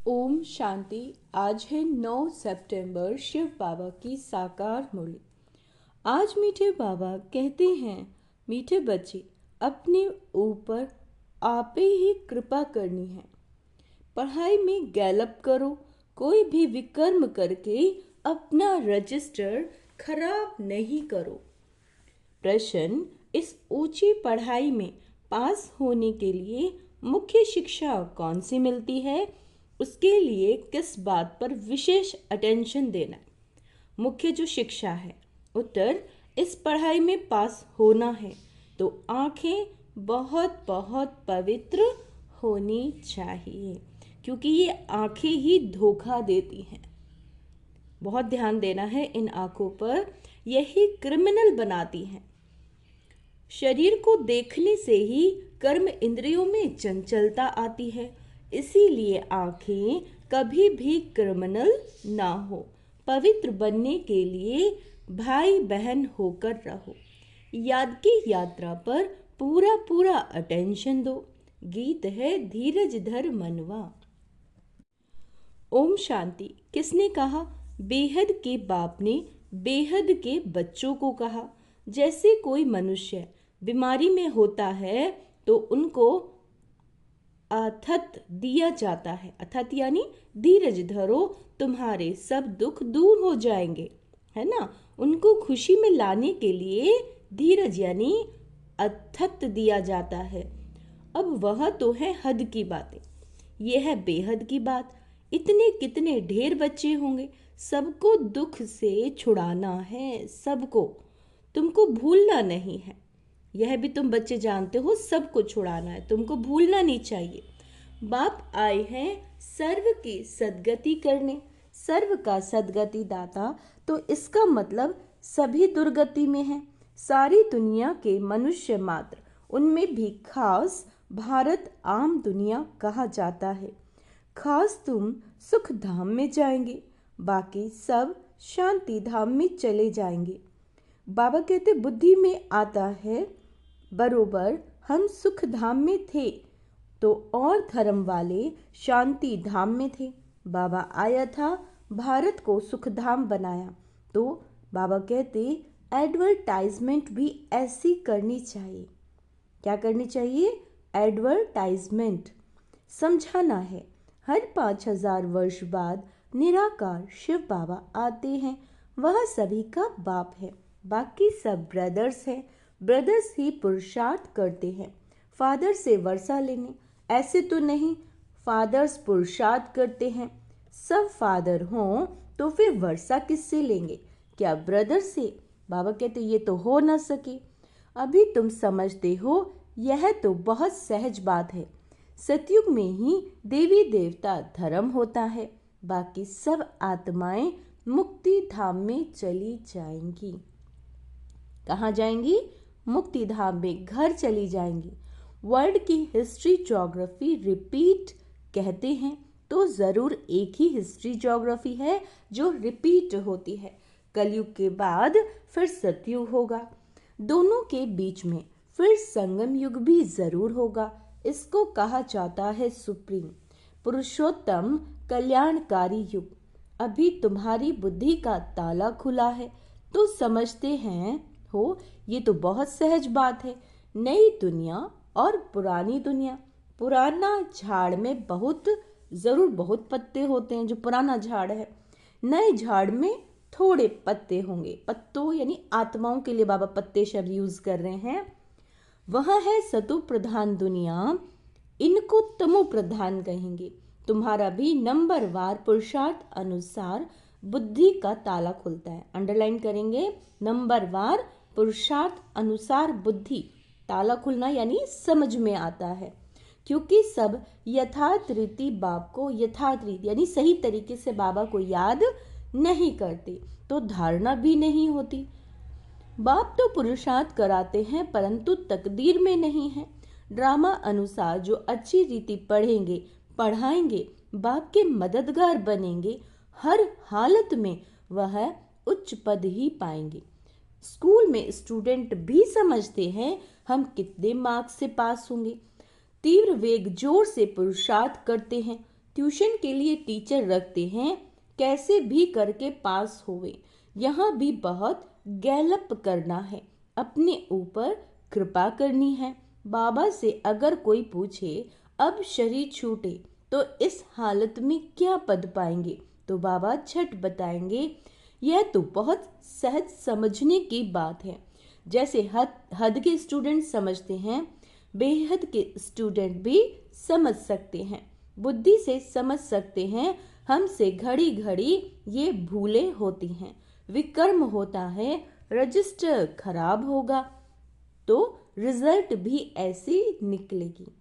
ओम शांति। आज है 9 सितंबर, शिव बाबा की साकार मुरली। आज मीठे बाबा कहते हैं, मीठे बच्चे, अपने ऊपर आप ही कृपा करनी है। पढ़ाई में गैलप करो, कोई भी विकर्म करके अपना रजिस्टर खराब नहीं करो। प्रश्न, इस ऊंची पढ़ाई में पास होने के लिए मुख्य शिक्षा कौन सी मिलती है? उसके लिए किस बात पर विशेष अटेंशन देना है? मुख्य जो शिक्षा है। उत्तर, इस पढ़ाई में पास होना है तो आंखें बहुत बहुत पवित्र होनी चाहिए, क्योंकि ये आंखें ही धोखा देती हैं। बहुत ध्यान देना है इन आंखों पर, यही क्रिमिनल बनाती हैं। शरीर को देखने से ही कर्म इंद्रियों में चंचलता आती है, इसीलिए आंखें कभी भी क्रिमिनल ना हो। पवित्र बनने के लिए भाई बहन होकर रहो। याद की यात्रा पर पूरा पूरा अटेंशन दो। गीत है धीरज धर मनवा। ओम शांति। किसने कहा? बेहद के बाप ने बेहद के बच्चों को कहा। जैसे कोई मनुष्य बीमारी में होता है तो उनको अथत दिया जाता है। अथत यानी धीरज धरो, तुम्हारे सब दुख दूर हो जाएंगे, है ना। उनको खुशी में लाने के लिए धीरज यानी अथत दिया जाता है। अब वह तो है हद की बातें, यह है बेहद की बात। इतने कितने ढेर बच्चे होंगे, सबको दुख से छुड़ाना है, सबको। तुमको भूलना नहीं है, यह भी तुम बच्चे जानते हो, सबको छुड़ाना है, तुमको भूलना नहीं चाहिए। बाप आए हैं सर्व की सदगति करने, सर्व का सदगति दाता, तो इसका मतलब सभी दुर्गति में है। सारी दुनिया के मनुष्य मात्र, उनमें भी खास भारत आम दुनिया कहा जाता है। खास तुम सुख धाम में जाएंगे, बाकी सब शांति धाम में चले जाएंगे। बाबा कहते बुद्धि में आता है, बरोबर हम सुख धाम में थे तो और धर्म वाले शांति धाम में थे। बाबा आया था, भारत को सुख धाम बनाया, तो बाबा कहते एडवर्टाइजमेंट भी ऐसी करनी चाहिए। क्या करनी चाहिए? एडवर्टाइजमेंट। समझाना है, हर 5000 वर्ष बाद निराकार शिव बाबा आते हैं, वह सभी का बाप है, बाकी सब ब्रदर्स हैं। ब्रदर्स ही पुरुषार्थ करते हैं फादर से वर्षा लेने, ऐसे तो नहीं फादर्स पुरुषार्थ करते हैं। सब फादर हों तो फिर वर्षा किससे लेंगे? क्या ब्रदर से? बाबा कहते ये तो हो ना सके। अभी तुम समझते हो, यह तो बहुत सहज बात है। सतयुग में ही देवी देवता धर्म होता है, बाकी सब आत्माएं मुक्ति धाम में चली जाएंगी। कहाँ जाएंगी? मुक्ति धाम में घर चली जाएंगी। वर्ल्ड की हिस्ट्री ज्योग्राफी रिपीट कहते हैं, तो ज़रूर एक ही हिस्ट्री ज्योग्राफी है जो रिपीट होती है। कलयुग के बाद फिर सतयुग होगा, दोनों के बीच में फिर संगम युग भी ज़रूर होगा। इसको कहा जाता है सुप्रीम पुरुषोत्तम कल्याणकारी युग। अभी तुम्हारी बुद्धि का ताला खुला है तो समझते हैं हो, ये तो बहुत सहज बात है। नई दुनिया और पुरानी दुनिया। पुराना झाड़ में बहुत पत्ते होते हैं, जो पुराना झाड़ है। नए झाड़ में थोड़े पत्ते होंगे। पत्तों यानी आत्माओं के लिए बाबा पत्ते शब्द यूज कर रहे हैं। वह है सतु प्रधान दुनिया, इनको तमो प्रधान कहेंगे। तुम्हारा भी नंबरवार पुरुषार्थ अनुसार बुद्धि का ताला खुलता है। अंडरलाइन करेंगे, नंबरवार पुरुषार्थ अनुसार बुद्धि ताला खुलना यानी समझ में आता है, क्योंकि सब यथार्थ रीति बाप को यथार्थ रीति यानी सही तरीके से बाबा को याद नहीं करते, तो धारणा भी नहीं होती। बाप तो पुरुषार्थ कराते हैं, परंतु तकदीर में नहीं है। ड्रामा अनुसार जो अच्छी रीति पढ़ेंगे पढ़ाएंगे, बाप के मददगार बनेंगे, हर हालत में वह उच्च पद ही पाएंगे। स्कूल में स्टूडेंट भी समझते हैं हम कितने मार्क्स से पास होंगे। तीव्र वेग जोर से पुरुषार्थ करते हैं ट्यूशन के लिए टीचर रखते हैं, कैसे भी करके पास होवे। यहाँ भी बहुत गैलप करना है, अपने ऊपर कृपा करनी है। बाबा से अगर कोई पूछे अब शरीर छूटे तो इस हालत में क्या पद पाएंगे, तो बाबा झट बताएंगे यह तो बहुत सहज समझने की बात है। जैसे हद के स्टूडेंट समझते हैं, बेहद के स्टूडेंट भी समझ सकते हैं, बुद्धि से समझ सकते हैं। हमसे घड़ी घड़ी ये भूलें होती हैं, विकर्म होता है, रजिस्टर खराब होगा तो रिजल्ट भी ऐसे निकलेगी।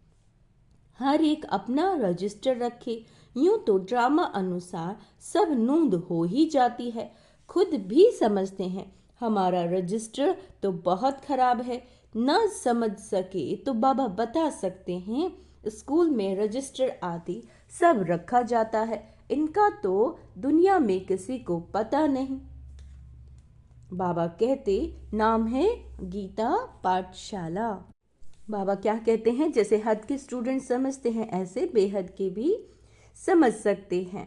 हर एक अपना रजिस्टर रखे, यूं तो ड्रामा अनुसार सब नोंद हो ही जाती है। खुद भी समझते हैं हमारा रजिस्टर तो बहुत खराब है, ना समझ सके तो बाबा बता सकते हैं स्कूल में रजिस्टर आदि सब रखा जाता है, इनका तो दुनिया में किसी को पता नहीं। बाबा कहते नाम है गीता पाठशाला। बाबा क्या कहते हैं, जैसे हद के स्टूडेंट समझते हैं ऐसे बेहद के भी समझ सकते हैं।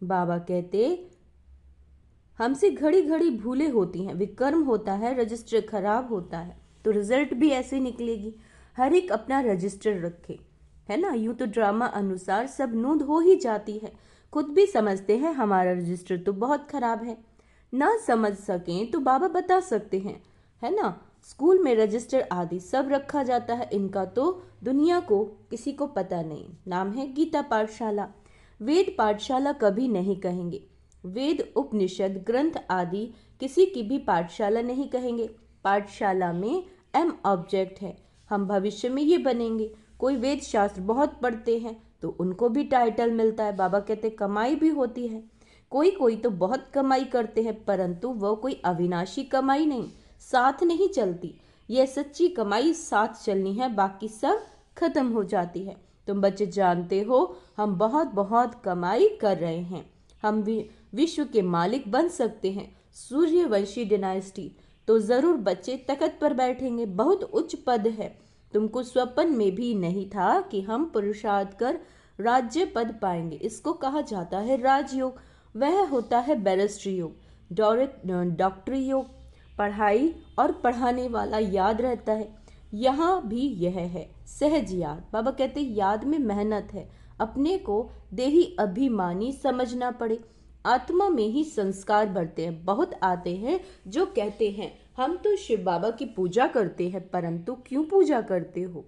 बाबा कहते हमसे घड़ी घड़ी भूलें होती हैं, विकर्म होता है, रजिस्टर खराब होता है तो रिजल्ट भी ऐसे निकलेगी। हर एक अपना रजिस्टर रखे, है ना। यूं तो ड्रामा अनुसार सब नोंद हो ही जाती है, खुद भी समझते हैं हमारा रजिस्टर तो बहुत खराब है, ना समझ सकें तो बाबा बता सकते हैं, है ना। स्कूल में रजिस्टर आदि सब रखा जाता है, इनका तो दुनिया को किसी को पता नहीं। नाम है गीता पाठशाला। वेद पाठशाला कभी नहीं कहेंगे, वेद उपनिषद ग्रंथ आदि किसी की भी पाठशाला नहीं कहेंगे। पाठशाला में एम ऑब्जेक्ट है, हम भविष्य में ये बनेंगे। कोई वेद शास्त्र बहुत पढ़ते हैं तो उनको भी टाइटल मिलता है। बाबा कहते कमाई भी होती है, कोई कोई तो बहुत कमाई करते हैं, परंतु वो कोई अविनाशी कमाई नहीं, साथ नहीं चलती। यह सच्ची कमाई साथ चलनी है, बाकी सब खत्म हो जाती है। तुम बच्चे जानते हो हम बहुत बहुत कमाई कर रहे हैं, हम विश्व के मालिक बन सकते हैं, सूर्यवंशी डिनाइस्टी। तो जरूर बच्चे तख्त पर बैठेंगे, बहुत उच्च पद है। तुमको स्वप्न में भी नहीं था कि हम पुरुषार्थ कर राज्य पद पाएंगे। इसको कहा जाता है राजयोग। वह होता है बैरिस्ट्री योग, डॉक्टरी योग। पढ़ाई और पढ़ाने वाला याद रहता है। यहाँ भी यह है सहज याद। बाबा कहते याद में मेहनत है, अपने को देही अभिमानी समझना पड़े। आत्मा में ही संस्कार बढ़ते हैं। बहुत आते हैं जो कहते हैं हम तो शिव बाबा की पूजा करते हैं, परंतु क्यों पूजा करते हो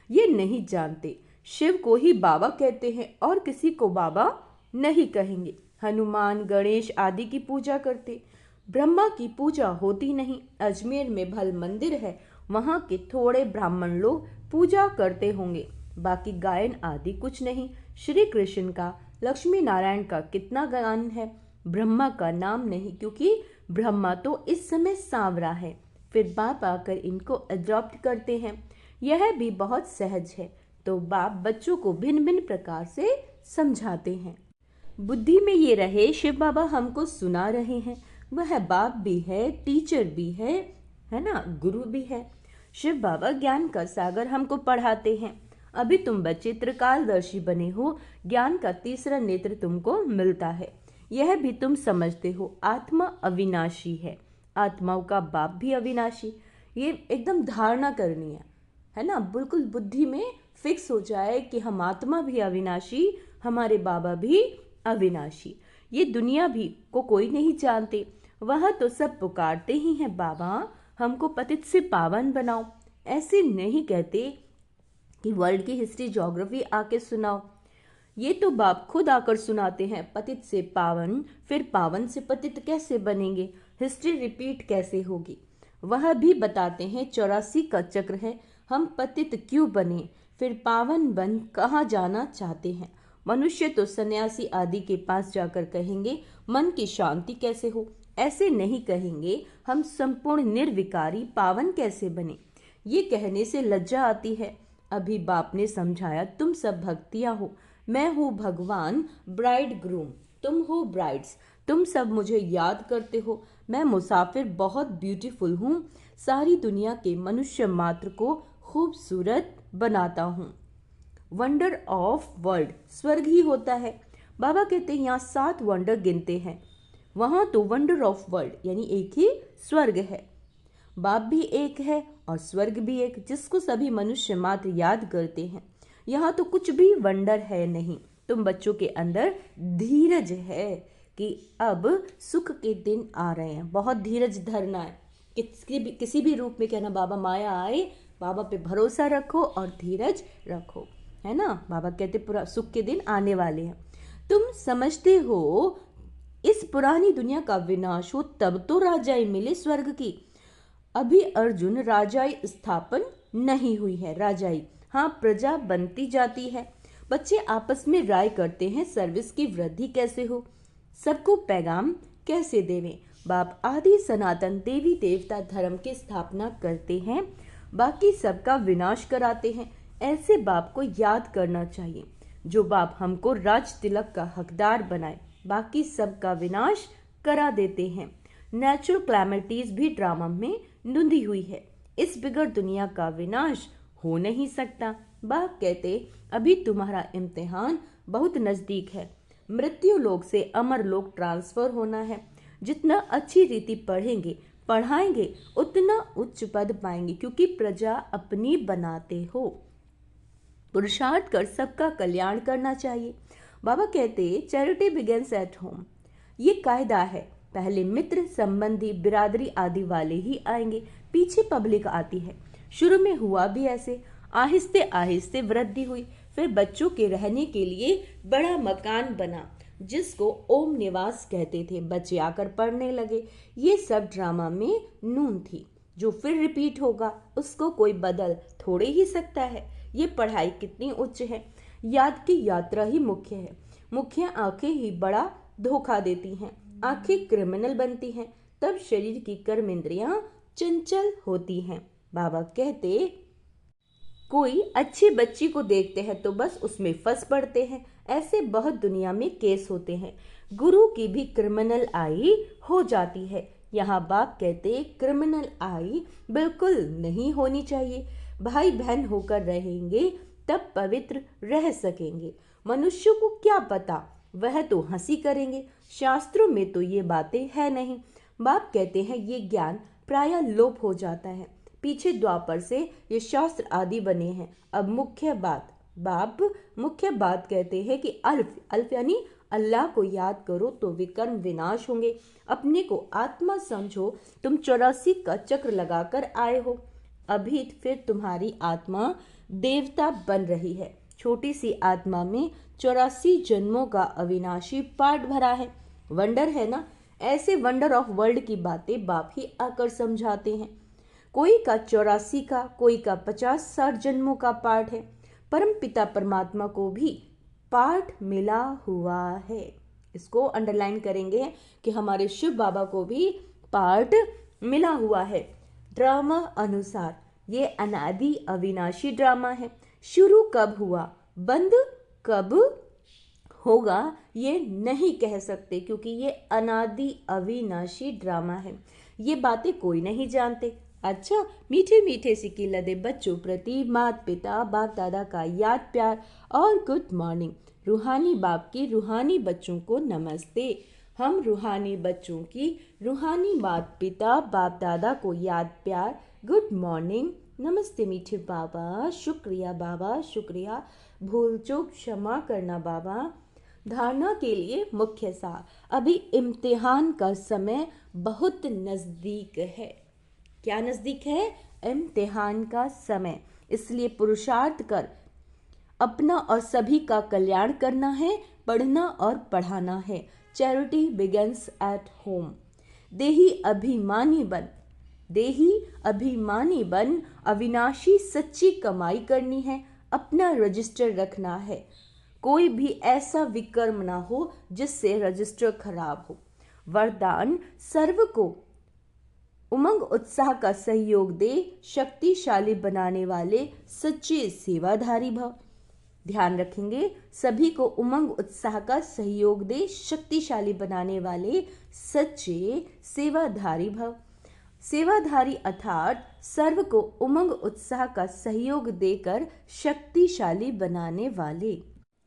ये नहीं जानते। शिव को ही बाबा कहते हैं और किसी को बाबा नहीं कहेंगे। हनुमान गणेश आदि की पूजा करते, ब्रह्मा की पूजा होती नहीं। अजमेर में भल मंदिर है, वहाँ के थोड़े ब्राह्मण लोग पूजा करते होंगे, बाकी गायन आदि कुछ नहीं। श्री कृष्ण का, लक्ष्मी नारायण का कितना गान है, ब्रह्मा का नाम नहीं, क्योंकि ब्रह्मा तो इस समय सांवरा है। फिर बाप आकर इनको अडॉप्ट करते हैं। यह भी बहुत सहज है। तो बाप बच्चों को भिन्न भिन्न प्रकार से समझाते हैं। बुद्धि में ये रहे शिव बाबा हमको सुना रहे हैं, वह बाप भी है, टीचर भी है ना, गुरु भी है। शिव बाबा ज्ञान का सागर हमको पढ़ाते हैं। अभी तुम बच्चे त्रिकालदर्शी बने हो, ज्ञान का तीसरा नेत्र तुमको मिलता है। यह भी तुम समझते हो आत्मा अविनाशी है, आत्माओं का बाप भी अविनाशी। ये एकदम धारणा करनी है ना, बिल्कुल बुद्धि में फिक्स हो जाए कि हम आत्मा भी अविनाशी, हमारे बाबा भी अविनाशी। ये दुनिया भी को कोई नहीं जानते, वह तो सब पुकारते ही हैं बाबा हमको पतित से पावन बनाओ। ऐसे नहीं कहते कि वर्ल्ड की हिस्ट्री ज्योग्राफी आके सुनाओ, ये तो बाप खुद आकर सुनाते हैं। पतित से पावन, फिर पावन से पतित कैसे बनेंगे, हिस्ट्री रिपीट कैसे होगी, वह भी बताते हैं। 84 का चक्र है, हम पतित क्यों बने, फिर पावन बन कहाँ जाना चाहते हैं। मनुष्य तो सन्यासी आदि के पास जाकर कहेंगे मन की शांति कैसे हो, ऐसे नहीं कहेंगे हम संपूर्ण निर्विकारी पावन कैसे बने। ये कहने से लज्जा आती है। अभी बाप ने समझाया तुम सब भक्तियां हो, मैं हूँ भगवान ब्राइड ग्रूम, तुम हो ब्राइड्स, तुम सब मुझे याद करते हो। मैं मुसाफिर बहुत ब्यूटीफुल हूँ, सारी दुनिया के मनुष्य मात्र को खूबसूरत बनाता हूँ। वंडर ऑफ वर्ल्ड स्वर्ग ही होता है। बाबा कहते हैं यहाँ 7 वंडर गिनते हैं, वहां तो वंडर ऑफ वर्ल्ड यानी एक ही स्वर्ग है। बाप भी एक है और स्वर्ग भी एक, जिसको सभी मनुष्य मात्र याद करते हैं। यहाँ तो कुछ भी वंडर है नहीं। तुम बच्चों के अंदर धीरज है कि अब सुख के दिन आ रहे हैं, बहुत धीरज धरना है। किसी भी रूप में कहना बाबा माया आए, बाबा पे भरोसा रखो और धीरज रखो, है ना। बाबा कहते पूरा सुख के दिन आने वाले हैं। तुम समझते हो इस पुरानी दुनिया का विनाश हो तब तो राजाई मिले स्वर्ग की। अभी अर्जुन राजाई स्थापन नहीं हुई है। राजाई हाँ प्रजा बनती जाती है। बच्चे आपस में राय करते हैं सर्विस की वृद्धि कैसे हो, सबको पैगाम कैसे देवें। बाप आदि सनातन देवी देवता धर्म की स्थापना करते हैं, बाकी सबका विनाश कराते हैं। ऐसे बाप को याद करना चाहिए जो बाप हमको राज तिलक का हकदार बनाए, बाकी सबका विनाश करा देते हैं। नेचुरल क्लैमिटीज भी ड्रामा में नूंदी हुई है। इस बिगड़ दुनिया का विनाश हो नहीं सकता। बाप कहते अभी तुम्हारा इम्तिहान बहुत नजदीक है। मृत्यु लोक से अमर लोक ट्रांसफर होना है। जितना अच्छी रीति पढ़ेंगे पढ़ाएंगे उतना उच्च पद पाएंगे, क्योंकि प्रजा अपनी बनाते हो। पुरुषार्थ कर सबका कल्याण करना चाहिए। बाबा कहते चैरिटी बिगिंस एट होम। ये कायदा है, पहले मित्र संबंधी बिरादरी आदि वाले ही आएंगे, पीछे पब्लिक आती है। शुरू में हुआ भी ऐसे, आहिस्ते आहिस्ते वृद्धि हुई। फिर बच्चों के रहने के लिए बड़ा मकान बना जिसको ओम निवास कहते थे। बच्चे आकर पढ़ने लगे। ये सब ड्रामा में नून थी। जो फिर रिपीट होगा उसको कोई बदल थोड़े ही सकता है। ये पढ़ाई कितनी उच्च है। याद की यात्रा ही मुख्य है। मुख्य आंखें ही बड़ा धोखा देती हैं। आंखें क्रिमिनल बनती हैं, तब शरीर की कर्म इंद्रियां चंचल होती हैं। बाबा कहते कोई अच्छी बच्ची को देखते हैं तो बस उसमें फंस पड़ते हैं। ऐसे बहुत दुनिया में केस होते हैं। गुरु की भी क्रिमिनल आई हो जाती है। यहाँ बाप कहते क्रिमिनल आई बिल्कुल नहीं होनी चाहिए। भाई बहन होकर रहेंगे तब पवित्र रह सकेंगे। मनुष्य को क्या पता, वह तो हंसी करेंगे। शास्त्रों में तो ये बातें है नहीं। बाप कहते हैं ये ज्ञान प्रायः लोप हो जाता है। पीछे द्वापर से ये शास्त्र आदि बने हैं। अब बाप मुख्य बात कहते हैं कि अल्फ यानी अल्लाह को याद करो तो विकर्म विनाश होंगे। अपने को आत्मा समझो। तुम 84 का चक्र लगाकर आए हो। अभी फिर तुम्हारी आत्मा देवता बन रही है। छोटी सी आत्मा में 84 जन्मों का अविनाशी पाठ भरा है। वंडर है ना। ऐसे वंडर ऑफ वर्ल्ड की बातें बाप ही आकर समझाते हैं। कोई का 84 का, कोई का 50-60 जन्मों का पाठ है। परम पिता परमात्मा को भी पाठ मिला हुआ है। इसको अंडरलाइन करेंगे कि हमारे शिव बाबा को भी पाठ मिला हुआ है। ड्रामा अनुसार ये अनादि अविनाशी ड्रामा है। शुरू कब हुआ, बंद कब होगा ये नहीं कह सकते, क्योंकि ये अनादि अविनाशी ड्रामा है। ये बातें कोई नहीं जानते। अच्छा, मीठे मीठे सिक्के लदे बच्चों प्रति माता पिता बाप दादा का याद प्यार और गुड मॉर्निंग। रूहानी बाप की रूहानी बच्चों को नमस्ते। हम रूहानी बच्चों की रूहानी माता पिता बाप दादा को याद प्यार गुड मॉर्निंग नमस्ते। मीठे बाबा शुक्रिया, बाबा शुक्रिया, भूल चूक क्षमा करना बाबा। धारणा के लिए मुख्य सार, अभी इम्तिहान का समय बहुत नजदीक है। क्या नजदीक है? इम्तिहान का समय। इसलिए पुरुषार्थ कर अपना और सभी का कल्याण करना है, पढ़ना और पढ़ाना है। Charity begins at home. देही अभिमानी बन अविनाशी सच्ची कमाई करनी है। अपना रजिस्टर रखना है। कोई भी ऐसा विकर्म ना हो जिससे रजिस्टर खराब हो। वरदान सर्व को उमंग उत्साह का सहयोग दे, शक्तिशाली बनाने वाले सच्चे सेवाधारी भव। ध्यान रखेंगे, सभी को उमंग उत्साह का सहयोग दे, शक्तिशाली बनाने वाले सच्चे सेवाधारी भव। सेवाधारी अर्थात सर्व को उमंग उत्साह का सहयोग देकर शक्तिशाली बनाने वाले।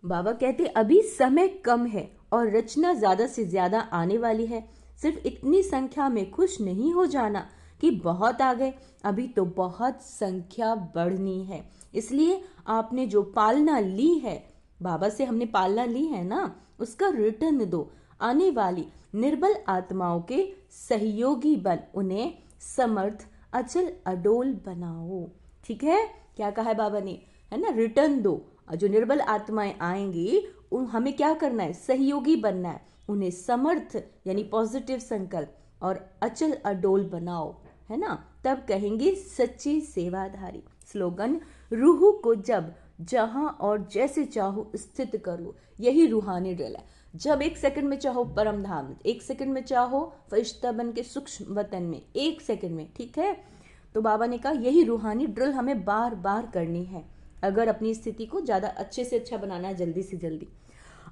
बाबा कहते अभी समय कम है और रचना ज्यादा से ज्यादा आने वाली है। सिर्फ इतनी संख्या में खुश नहीं हो जाना कि बहुत आ गए, अभी तो बहुत संख्या बढ़नी है। इसलिए आपने जो पालना ली है, बाबा से हमने पालना ली है ना, उसका रिटर्न दो। आने वाली निर्बल आत्माओं के सहयोगी बन उन्हें समर्थ अचल अडोल बनाओ। ठीक है, क्या कहा है बाबा ने, है ना, रिटर्न दो। जो निर्बल आत्माएं आएंगी उन हमें क्या करना है, सहयोगी बनना है, उन्हें समर्थ यानी पॉजिटिव संकल्प और अचल अडोल बनाओ, है ना, तब कहेंगे सच्ची सेवाधारी। स्लोगन, रूह को जब जहां और जैसे चाहो स्थित कर लो, यही रूहानी ड्रिल है। जब एक सेकंड में चाहो परम धाम, एक सेकंड में चाहो फरिश्ता बन के सूक्ष्म वतन में, एक सेकंड में, ठीक है। तो बाबा ने कहा यही रूहानी ड्रिल हमें बार बार करनी है अगर अपनी स्थिति को ज्यादा अच्छे से अच्छा बनाना है, जल्दी से जल्दी।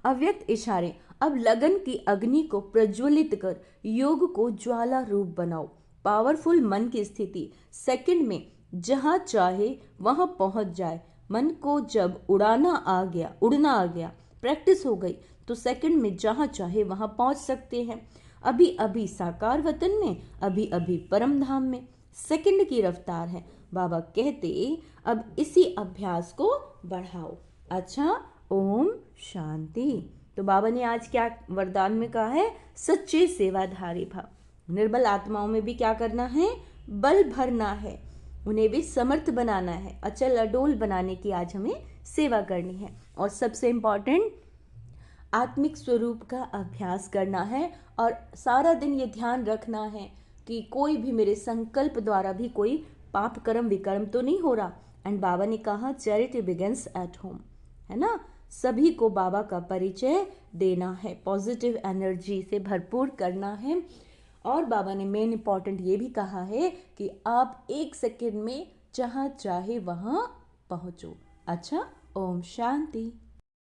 अव्यक्त इशारे, अब लगन की अग्नि को प्रज्वलित कर योग को ज्वाला रूप बनाओ। पावरफुल मन की स्थिति सेकंड में जहां चाहे वहां पहुंच जाए। मन को जब उड़ना आ गया, प्रैक्टिस हो गई तो सेकंड में जहां चाहे वहां पहुंच सकते हैं। अभी अभी साकार वतन में, अभी अभी परम धाम में, सेकंड की रफ्तार है। बाबा कहते अब इसी अभ्यास को बढ़ाओ। अच्छा, ओम शांति। तो बाबा ने आज क्या वरदान में कहा है, सच्चे सेवाधारी भाव। निर्बल आत्माओं में भी क्या करना है, बल भरना है, उन्हें भी समर्थ बनाना है, अचल अडोल बनाने की आज हमें सेवा करनी है। और सबसे इंपॉर्टेंट, आत्मिक स्वरूप का अभ्यास करना है और सारा दिन ये ध्यान रखना है कि कोई भी मेरे संकल्प द्वारा भी कोई पाप कर्म विकर्म तो नहीं हो रहा। एंड बाबा ने कहा चैरिटी बिगिंस एट होम, है ना, सभी को बाबा का परिचय देना है, पॉजिटिव एनर्जी से भरपूर करना है। और बाबा ने मेन इंपॉर्टेंट ये भी कहा है कि आप एक सेकंड में जहाँ चाहे वहाँ पहुँचो। अच्छा, ओम शांति।